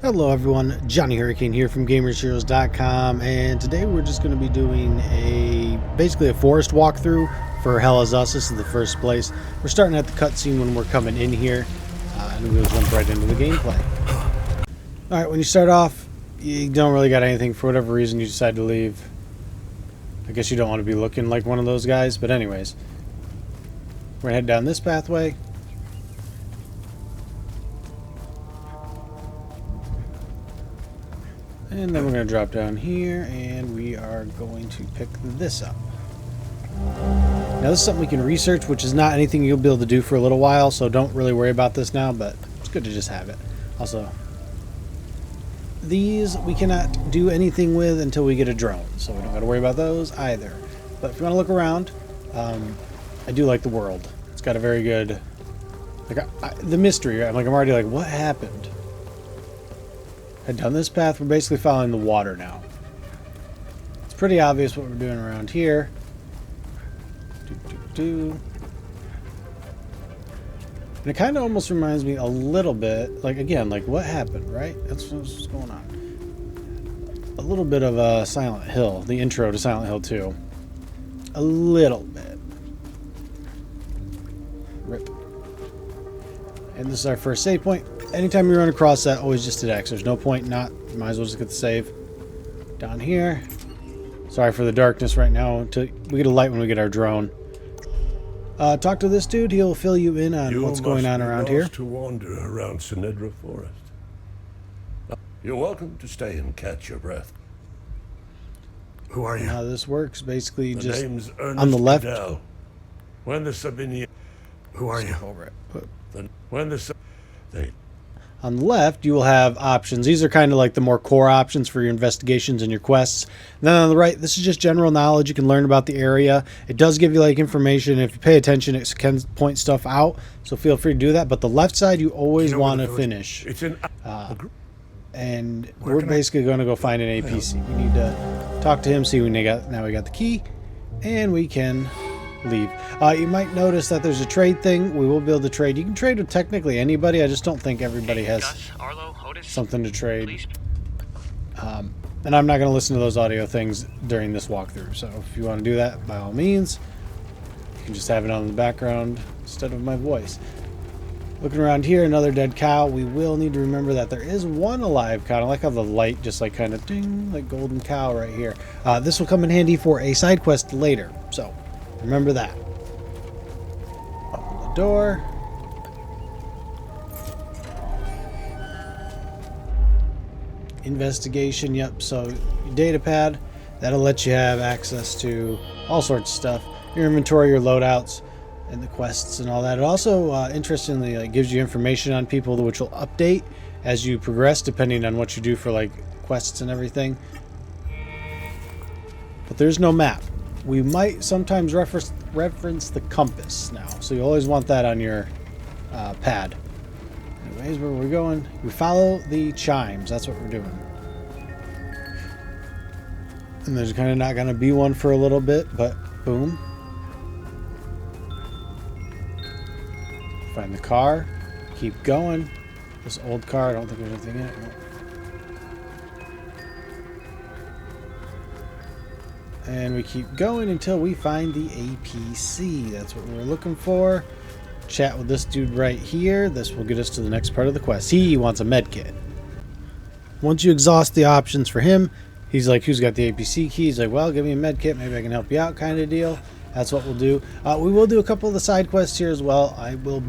Hello everyone, Johnny Hurricane here from GamersHeroes.com, and today we're just going to be doing basically a forest walkthrough for Hell Is Us. This is the first place. We're starting at the cutscene when we're coming in here, and we'll jump right into the gameplay. Alright, when you start off, you don't really got anything. For whatever reason you decide to leave. I guess you don't want to be looking like one of those guys, but anyways. We're going to head down this pathway. And then we're going to drop down here, and we are going to pick this up. Now this is something we can research, which is not anything you'll be able to do for a little while, so don't really worry about this now, but it's good to just have it. Also, these we cannot do anything with until we get a drone, so we don't got to worry about those either. But if you want to look around, I do like the world. It's got a very good, the mystery. I'm already like, what happened? Head down this path. We're basically following the water now. It's pretty obvious what we're doing around here. And it kind of almost reminds me a little bit, again, what happened, right? That's what's going on. A little bit of Silent Hill, the intro to Silent Hill 2. A little bit. Rip. And this is our first save point. Anytime you run across that, always just hit X. There's no point not. You might as well just get the save. Down here. Sorry for the darkness right now. Until we get a light when we get our drone. Talk to this dude. He'll fill you in on what's going on around here. To wander around Senedra forest. You're welcome to stay and catch your breath. Who are you? How this works, basically, The just name's Ernest on the left. Caddell. When the Sabini. Who are you? Over it. When the they. On the left, you will have options. These are kind of like the more core options for your investigations and your quests. And then on the right, this is just general knowledge. You can learn about the area. It does give you information. If you pay attention, it can point stuff out. So feel free to do that. But the left side, you always want to finish. It's in. And we're basically going to go find an APC. We need to talk to him, see when now we got the key, and we can leave. You might notice that there's a trade thing. We will be able to trade. You can trade with technically anybody. I just don't think everybody has something to trade. And I'm not going to listen to those audio things during this walkthrough. So if you want to do that, by all means, you can just have it on in the background instead of my voice. Looking around here, another dead cow. We will need to remember that there is one alive cow. I like how the light just kind of ding, like golden cow right here. This will come in handy for a side quest later. So remember that. Open the door. Investigation, yep. So your data pad, that'll let you have access to all sorts of stuff. Your inventory, your loadouts, and the quests and all that. It also, interestingly, gives you information on people which will update as you progress, depending on what you do for quests and everything. But there's no map. We might sometimes reference the compass now, so you always want that on your pad. Anyways, where we're going, we follow the chimes. That's what we're doing. And there's kind of not going to be one for a little bit, but boom. Find the car. Keep going. This old car, I don't think there's anything in it. No. And we keep going until we find the APC. That's what we're looking for. Chat with this dude right here. This will get us to the next part of the quest. He wants a medkit. Once you exhaust the options for him, he's like, who's got the APC key? He's like, well, give me a medkit. Maybe I can help you out, kind of deal. That's what we'll do. We will do a couple of the side quests here as well.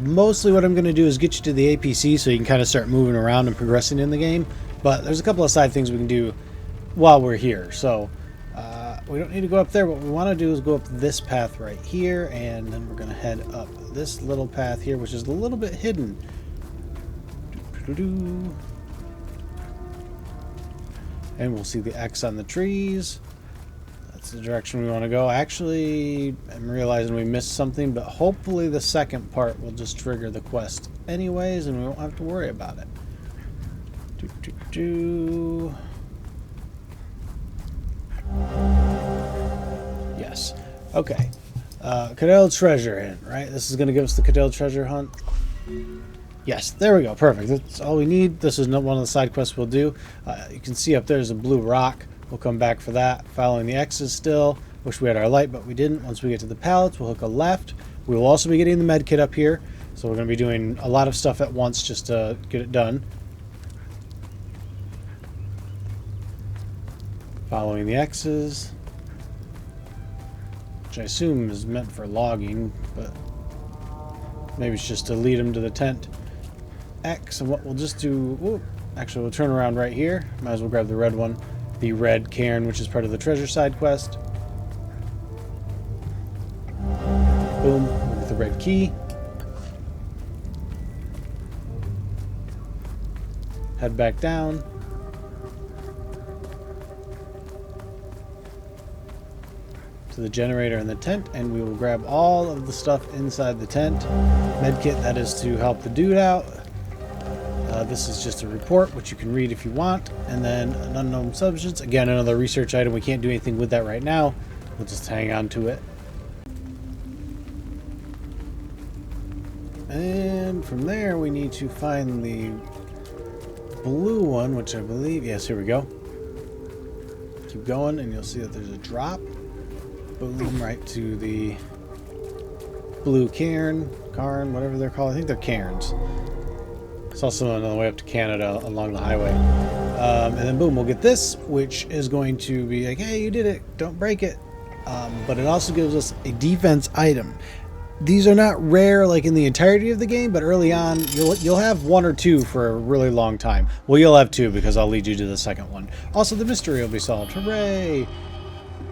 Mostly what I'm going to do is get you to the APC so you can kind of start moving around and progressing in the game. But there's a couple of side things we can do while we're here. So we don't need to go up there. What we want to do is go up this path right here, and then we're going to head up this little path here, which is a little bit hidden. And we'll see the X on the trees. That's the direction we want to go. Actually, I'm realizing we missed something, but hopefully the second part will just trigger the quest anyways, and we won't have to worry about it. Yes. Okay. Caddell treasure hint, right? This is going to give us the Caddell treasure hunt. Yes, there we go. Perfect. That's all we need. This is not one of the side quests we'll do. You can see up there's a blue rock. We'll come back for that. Following the X's still. Wish we had our light, but we didn't. Once we get to the pallets, we'll hook a left. We will also be getting the med kit up here. So we're going to be doing a lot of stuff at once just to get it done. Following the X's. Which I assume is meant for logging, but maybe it's just to lead them to the tent. X, and what we'll just do... actually, we'll turn around right here. Might as well grab the red one. The red cairn, which is part of the treasure side quest. Boom. We'll get the red key. Head back down. To the generator in the tent, and we will grab all of the stuff inside the tent. Medkit, that is to help the dude out. This is just a report, which you can read if you want. And then an unknown substance. Again, another research item. We can't do anything with that right now. We'll just hang on to it. And from there, we need to find the blue one, which I believe... Yes, here we go. Keep going, and you'll see that there's a drop. Boom, right to the blue cairn, whatever they're called. I think they're cairns. Saw someone on the way up to Canada along the highway. And then boom, we'll get this, which is going to be like, hey, you did it, don't break it. But it also gives us a defense item. These are not rare like in the entirety of the game, but early on you'll have one or two for a really long time. Well, you'll have two because I'll lead you to the second one. Also, the mystery will be solved. Hooray!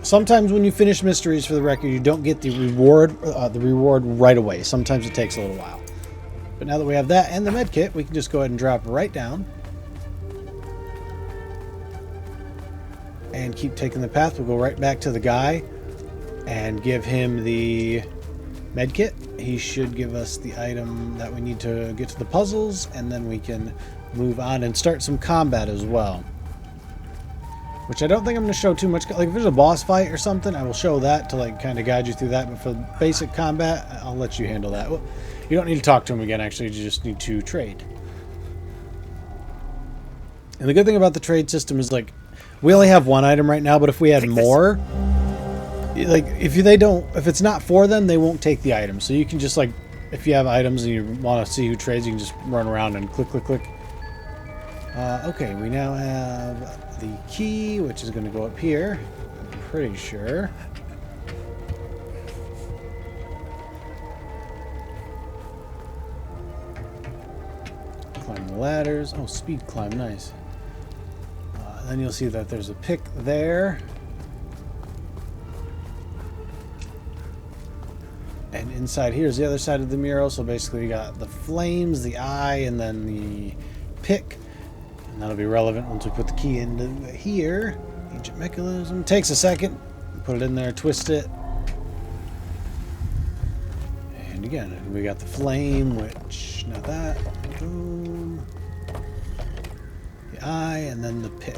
Sometimes when you finish mysteries, for the record, you don't get the reward right away. Sometimes it takes a little while. But now that we have that and the med kit, we can just go ahead and drop right down. And keep taking the path. We'll go right back to the guy and give him the med kit. He should give us the item that we need to get to the puzzles, and then we can move on and start some combat as well. Which I don't think I'm going to show too much. Like if there's a boss fight or something, I will show that to like kind of guide you through that. But for basic combat, I'll let you handle that. Well, you don't need to talk to him again, actually. You just need to trade. And the good thing about the trade system is like we only have one item right now, but if we had more, like if it's not for them, they won't take the item. So you can just like, if you have items and you want to see who trades, you can just run around and click, click, click. Okay, we now have the key, which is going to go up here. I'm pretty sure. Climb the ladders. Oh, speed climb, nice. Then you'll see that there's a pick there. And inside here is the other side of the mural. So basically you got the flames, the eye, and then the pick. And that'll be relevant once we put the key into here. Ancient mechanism. Takes a second. Put it in there, twist it. And again, we got the flame, which, not that. Boom. The eye, and then the pick.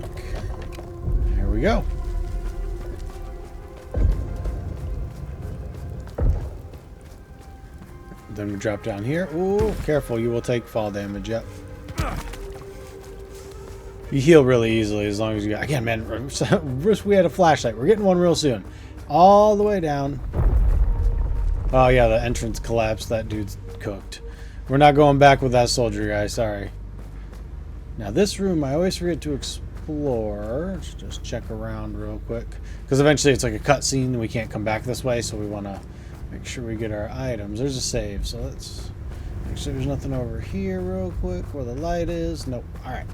There we go. Then we drop down here. Ooh, careful, you will take fall damage, yep. You heal really easily as long as you got... Again, man, wish we had a flashlight. We're getting one real soon. All the way down. Oh, yeah, the entrance collapsed. That dude's cooked. We're not going back with that soldier guy, sorry. Now, this room, I always forget to explore. Let's just check around real quick. Because eventually it's like a cutscene and we can't come back this way, so we want to make sure we get our items. There's a save, so let's make sure there's nothing over here real quick where the light is. Nope. All right.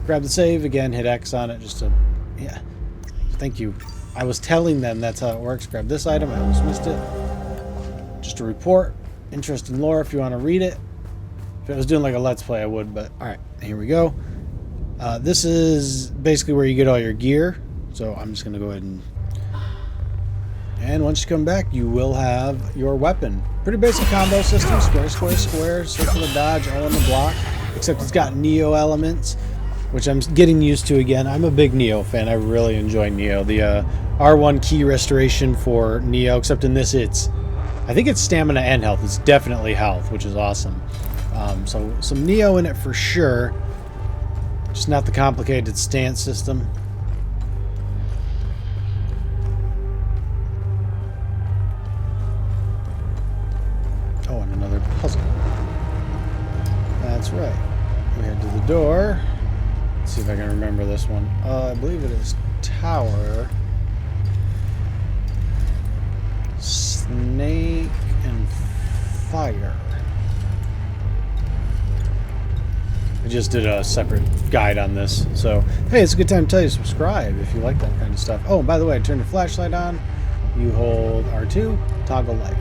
Grab the save again, hit X on it just to, yeah. Thank you. I was telling them that's how it works. Grab this item. I almost missed it. Just a report. Interesting lore if you want to read it. If I was doing like a let's play, I would, but all right, here we go. This is basically where you get all your gear. So I'm just going to go ahead and once you come back, you will have your weapon. Pretty basic combo system. Square, square, square. Circle and dodge all on the block. Except it's got Neo elements, which I'm getting used to again. I'm a big Neo fan. I really enjoy Neo. The R1 key restoration for Neo, except in this I think it's stamina and health. It's definitely health, which is awesome. So some Neo in it for sure. Just not the complicated stance system. Oh, and another puzzle. That's right. We head to the door. Let's see if I can remember this one. I believe it is tower. Snake and fire. I just did a separate guide on this. So, hey, it's a good time to tell you to subscribe if you like that kind of stuff. Oh, by the way, turn your flashlight on. You hold R2, toggle light.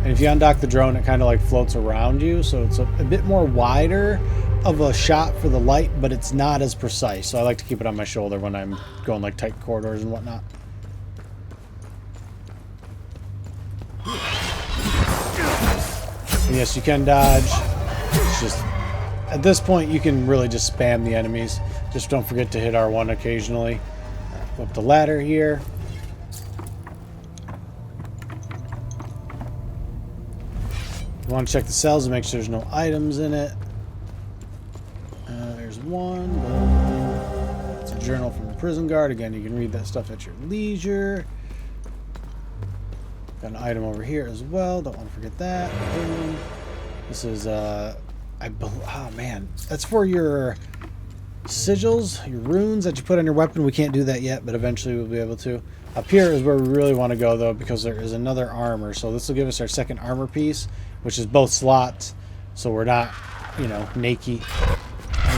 And if you undock the drone, it kind of like floats around you. So it's a bit more wider of a shot for the light, but it's not as precise. So I like to keep it on my shoulder when I'm going like tight corridors and whatnot. And yes, you can dodge. It's just, at this point, you can really just spam the enemies. Just don't forget to hit R1 occasionally. Go up the ladder here. You want to check the cells and make sure there's no items in it. There's one. It's a journal from the prison guard. Again, you can read that stuff at your leisure. Got an item over here as well. Don't want to forget that. Boom. This is, oh man. That's for your sigils, your runes that you put on your weapon. We can't do that yet, but eventually we'll be able to. Up here is where we really want to go, though, because there is another armor. So this will give us our second armor piece, which is both slots. So we're not, you know, naked. Oh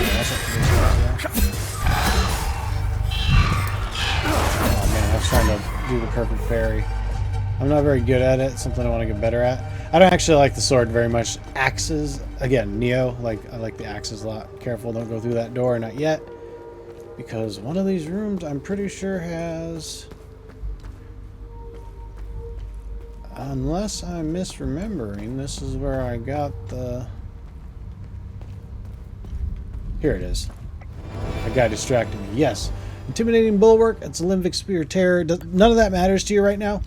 man, I was trying to do the perfect parry. I'm not very good at it. It's something I want to get better at. I don't actually like the sword very much. Axes, again, Neo, I like the axes a lot. Careful, don't go through that door, not yet. Because one of these rooms, I'm pretty sure has... Unless I'm misremembering, this is where I got the... Here it is. That guy distracted me. Yes. Intimidating bulwark. It's a limbic spear terror. None of that matters to you right now.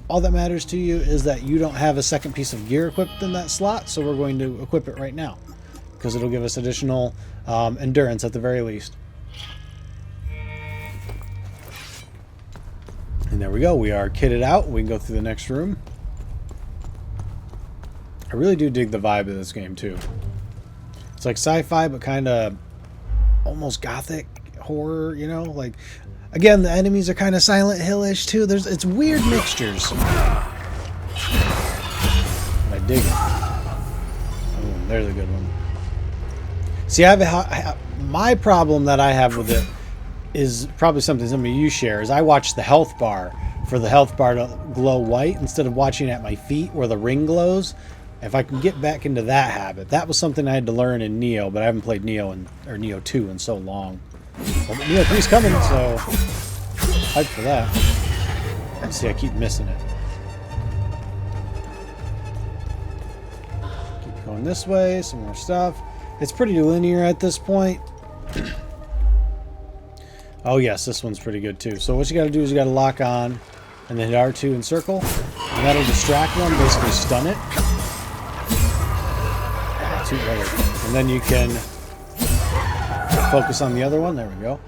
All that matters to you is that you don't have a second piece of gear equipped in that slot, so we're going to equip it right now. Because it'll give us additional endurance at the very least. And there we go. We are kitted out. We can go through the next room. I really do dig the vibe of this game, too. It's like sci-fi, but kind of almost gothic horror, you know? Like, again, the enemies are kind of Silent Hill-ish, too. It's weird mixtures. I dig it. Oh, there's a good one. See, my problem that I have with it is probably something some of you share, is I watch the health bar for the health bar to glow white instead of watching at my feet where the ring glows. If I can get back into that habit, that was something I had to learn in Neo, but I haven't played Neo 2 in so long. Well, Neo 3's coming, so hyped for that. Let's see, I keep missing it. Keep going this way, some more stuff. It's pretty linear at this point. Oh yes, this one's pretty good too. So what you got to do is you got to lock on, and then hit R2 and circle, and that'll distract one, basically stun it. And then you can focus on the other one. There we go.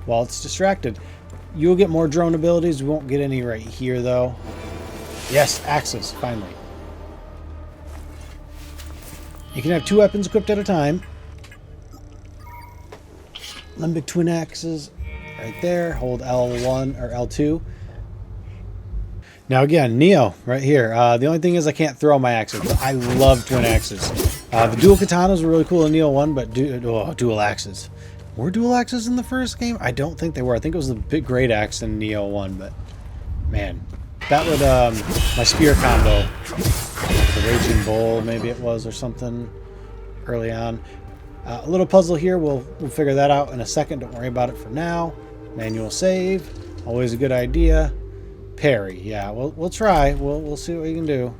While it's distracted. You'll get more drone abilities. We won't get any right here, though. Yes, axes, finally. You can have 2 weapons equipped at a time. Limbic twin axes right there. Hold L1 or L2. Now again, Neo right here. The only thing is I can't throw my axes. But I love twin axes. The dual katanas were really cool in Neo 1, but dual axes. Were dual axes in the first game? I don't think they were. I think it was the big great axe in Neo 1, but man, that would my spear combo, the Raging Bull maybe it was or something early on. A little puzzle here. We'll figure that out in a second. Don't worry about it for now. Manual save, always a good idea. Parry, yeah, we'll try. We'll see what we can do.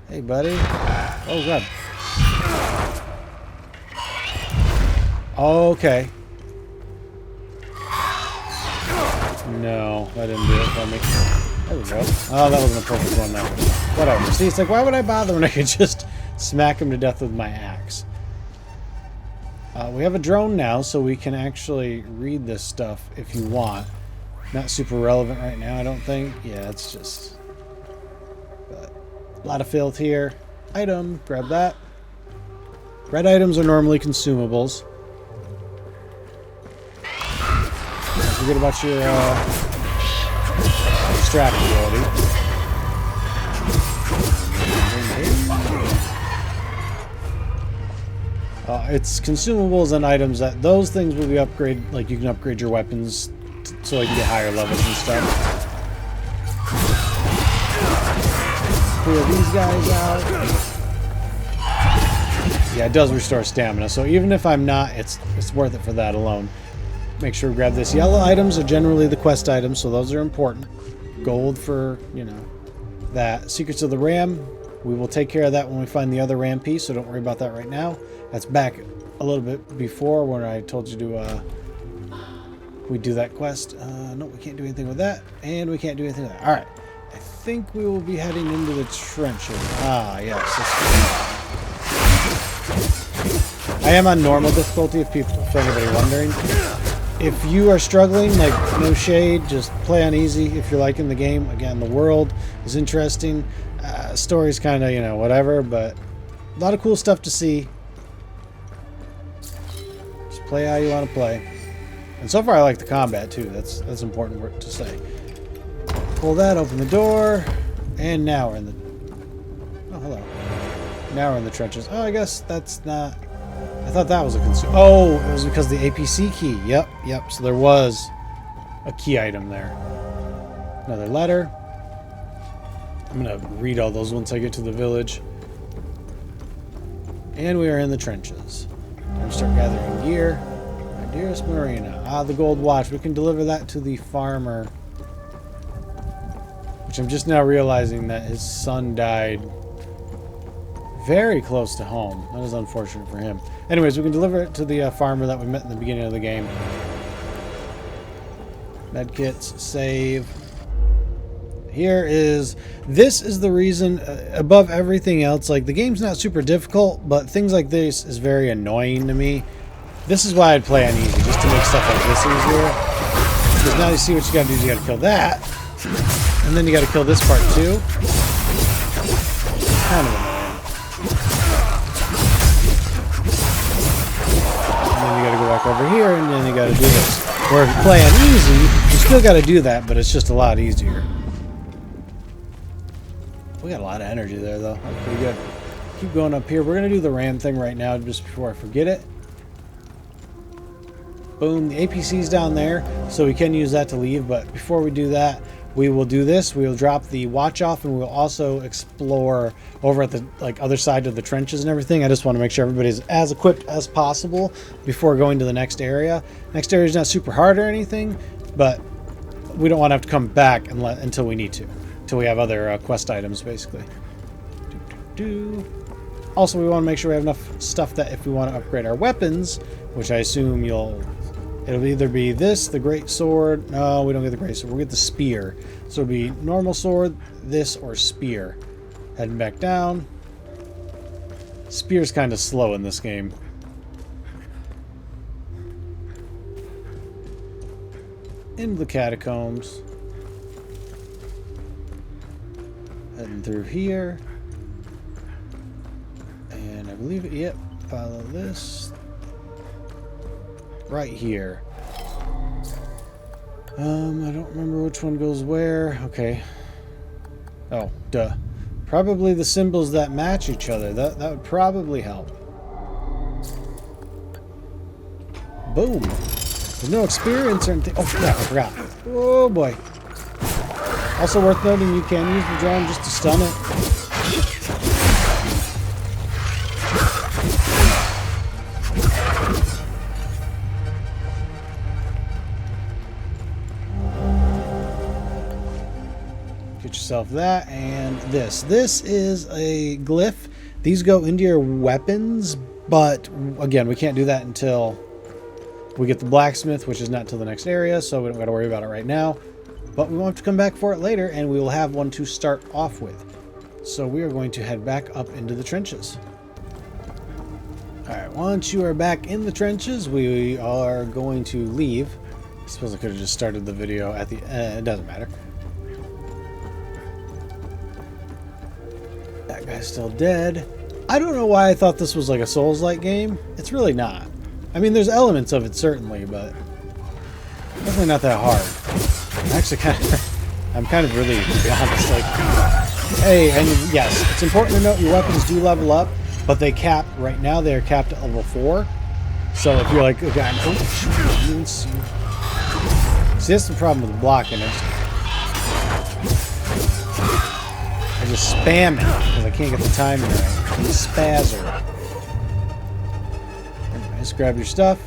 Hey, buddy. Oh, God. Okay. No, that didn't do it for me. There we go. Oh, that wasn't a perfect one, though. Whatever. See, it's like, why would I bother when I could just smack him to death with my axe. We have a drone now, so we can actually read this stuff if you want. Not super relevant right now, I don't think. Yeah, it's just... But a lot of filth here. Item, grab that. Red items are normally consumables. Don't forget about your extract ability. It's consumables and items that those things will be upgraded. Like you can upgrade your weapons so you can get higher levels and stuff. Clear these guys out. Yeah, it does restore stamina. So even if I'm not, it's worth it for that alone. Make sure to grab this. Yellow items are generally the quest items, so those are important. Gold for, you know, that. Secrets of the Ram. We will take care of that when we find the other RAM piece, so don't worry about that right now. That's back a little bit before when I told you to we do that quest. No, we can't do anything with that, and we can't do anything with that. All right. I think we will be heading into the trenches. Ah, yes. I am on normal difficulty if anybody wondering. If you are struggling, like, no shade, just play on easy if you're liking the game. Again, the world is interesting. Story's kind of, you know, whatever, but a lot of cool stuff to see. Just play how you want to play. And so far I like the combat too. That's important to say. Pull that, open the door, and now we're in the... Oh, hello. Now we're in the trenches. Oh, I guess that's not... I thought that was a Oh, it was because the APC key. Yep. So there was a key item there. Another letter. I'm going to read all those once I get to the village. And we are in the trenches. Time to start gathering gear. My dearest Marina. Ah, the gold watch. We can deliver that to the farmer. Which I'm just now realizing that his son died very close to home. That is unfortunate for him. Anyways, we can deliver it to the farmer that we met in the beginning of the game. Medkits, save. This is the reason, above everything else, like, the game's not super difficult, but things like this is very annoying to me. This is why I'd play on easy, just to make stuff like this easier. Because now you see what you gotta do is you gotta kill that. And then you gotta kill this part too. Kind of annoying. And then you gotta go back over here, and then you gotta do this. Where if you play on easy, you still gotta do that, but it's just a lot easier. We got a lot of energy there, though. That's pretty good. Keep going up here. We're going to do the RAM thing right now, just before I forget it. Boom. The APC's down there, so we can use that to leave. But before we do that, we will do this. We will drop the watch off, and we'll also explore over at the other side of the trenches and everything. I just want to make sure everybody's as equipped as possible before going to the next area. Next area is not super hard or anything, but we don't want to have to come back until we need to. Until we have other quest items, basically. Also, we want to make sure we have enough stuff that if we want to upgrade our weapons, which I assume it'll either be this, the great sword. No, we don't get the great sword. We'll get the spear. So it'll be normal sword, this, or spear. Heading back down. Spear's kind of slow in this game. Into the catacombs. Heading through here. And I believe, yep, follow this. Right here. I don't remember which one goes where. Okay. Oh, duh. Probably the symbols that match each other. That would probably help. Boom. There's no experience or anything. Oh, crap, I forgot. Oh, boy. Also worth noting, you can use the drone just to stun it. Get yourself that and this. This is a glyph. These go into your weapons, but again, we can't do that until we get the blacksmith, which is not till the next area, so we don't got to worry about it right now. But we won't have to come back for it later, and we will have one to start off with. So we are going to head back up into the trenches. Alright, once you are back in the trenches, we are going to leave. I suppose I could have just started the video at the end. It doesn't matter. That guy's still dead. I don't know why I thought this was like a Souls-like game. It's really not. I mean, there's elements of it, certainly, but definitely not that hard. I'm kind of relieved, to be honest. Like, hey, and yes, it's important to note your weapons do level up, but they cap, right now they're capped at level 4. So if you're like, okay, see, that's the problem with blocking it. I just spam it because I can't get the timing right. You spazzer. Just grab your stuff.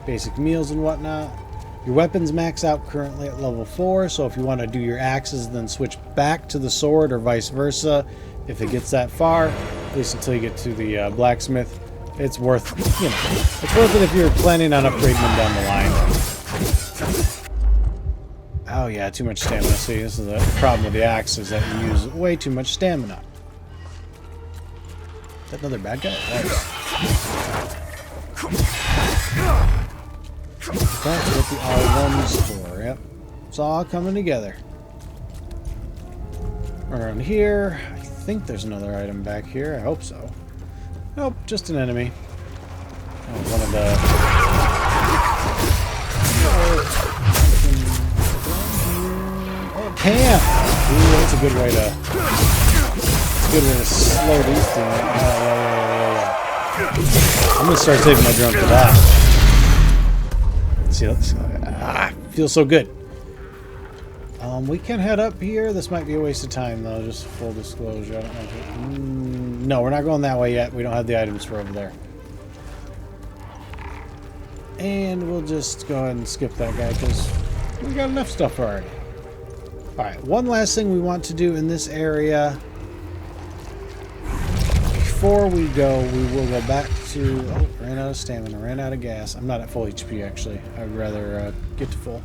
Basic meals and whatnot. Your weapons max out currently at level 4, so if you want to do your axes, then switch back to the sword or vice versa. If it gets that far, at least until you get to the blacksmith, it's worth, you know, it's worth it if you're planning on upgrading them down the line. Oh yeah, too much stamina. See, this is the problem with the axe, is that you use way too much stamina. Is that another bad guy? Nice. That's what the R1's for, yep. It's all coming together. Around here, I think there's another item back here. I hope so. Nope, just an enemy. Oh, one of the... Oh, camp! Ooh, that's a good way to... That's a good way to slow these things. I'm gonna start saving my drone for that. See, feels so good. We can head up here. This might be a waste of time, though. Just full disclosure. I don't know if it, no, we're not going that way yet. We don't have the items for over there. And we'll just go ahead and skip that guy because we got enough stuff already. Alright, one last thing we want to do in this area. Before we go, we will go back to... Oh, ran out of stamina, ran out of gas. I'm not at full HP, actually. I'd rather get to full.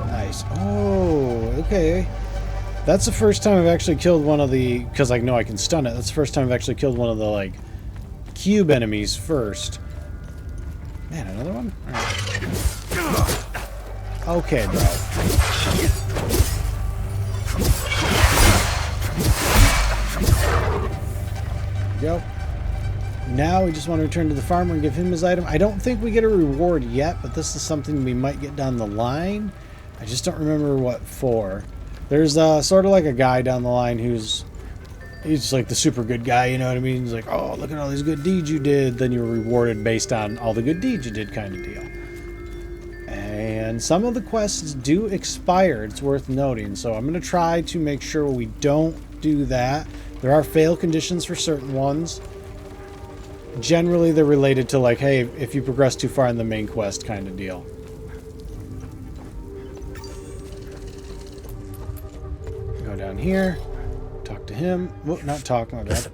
Nice. Oh, okay. That's the first time I've actually killed one of the... Because I know I can stun it. That's the first time I've actually killed one of the, like, cube enemies first. Man, another one? All right. Okay, bro. Go. Now we just want to return to the farmer and give him his item. I don't think we get a reward yet, but this is something we might get down the line. I just don't remember what for. There's sort of like a guy down the line he's just like the super good guy, you know what I mean? He's like, oh, look at all these good deeds you did. Then you're rewarded based on all the good deeds you did, kind of deal. And some of the quests do expire, it's worth noting. So I'm going to try to make sure we don't do that. There are fail conditions for certain ones. Generally, they're related to like, hey, if you progress too far in the main quest kind of deal. Go down here. Talk to him. Whoop, not talk, my bad.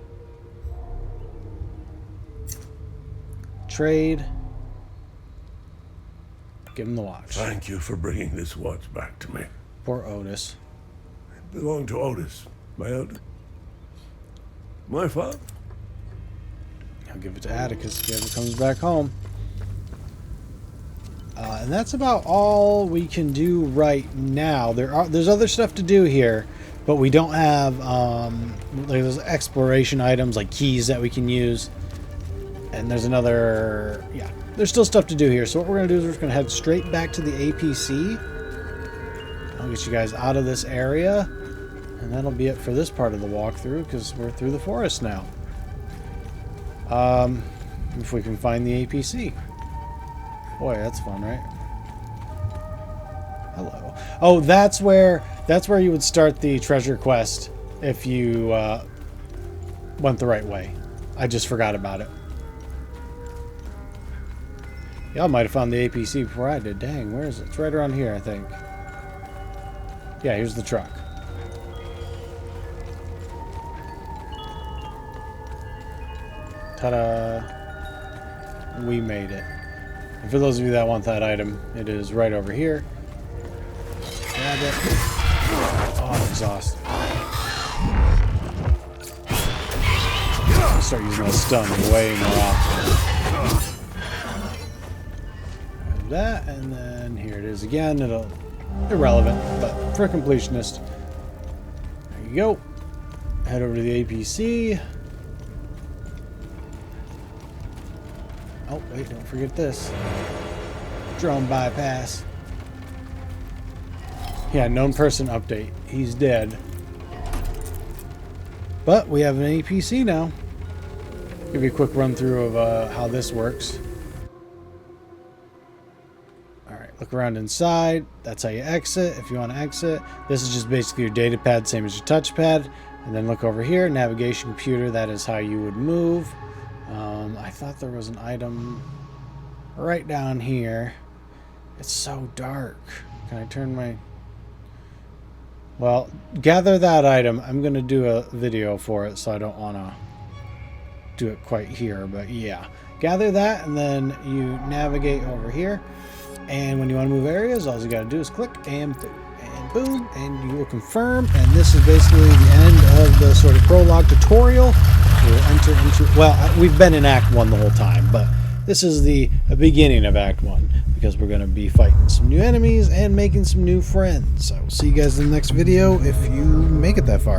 Trade. Give him the watch. Thank you for bringing this watch back to me. Poor Otis. It belonged to Otis, my elder. My father. I'll give it to Atticus if he ever comes back home. And that's about all we can do right now. There's other stuff to do here, but we don't have like those exploration items like keys that we can use. And there's another, yeah, there's still stuff to do here. So what we're going to do is we're just going to head straight back to the APC. I'll get you guys out of this area. And that'll be it for this part of the walkthrough because we're through the forest now. If we can find the APC. Boy, that's fun, right? Hello. Oh, that's where you would start the treasure quest if you went the right way. I just forgot about it. Y'all might have found the APC before I did. Dang, where is it? It's right around here, I think. Yeah, here's the truck. Ta-da! We made it. And for those of you that want that item, it is right over here. grab it. Oh, I'm exhausted. I'll start using that stun way more often. Grab that, and then here it is again. It'll irrelevant, but for a completionist. There you go. Head over to the APC. Oh, wait, don't forget this. Drone bypass. Yeah, known person update. He's dead. But we have an APC now. Give you a quick run through of how this works. Alright, look around inside. That's how you exit if you want to exit. This is just basically your data pad, same as your touchpad. And then look over here, navigation computer. That is how you would move. I thought there was an item right down here. It's so dark. Can I turn my... Well, gather that item. I'm going to do a video for it, so I don't want to do it quite here. But yeah, gather that, and then you navigate over here. And when you want to move areas, all you got to do is click, and boom, and you will confirm. And this is basically the end of the sort of prologue tutorial. We'll enter into... Well, we've been in Act 1 the whole time, but this is the beginning of Act 1. Because we're going to be fighting some new enemies and making some new friends. I will see you guys in the next video if you make it that far.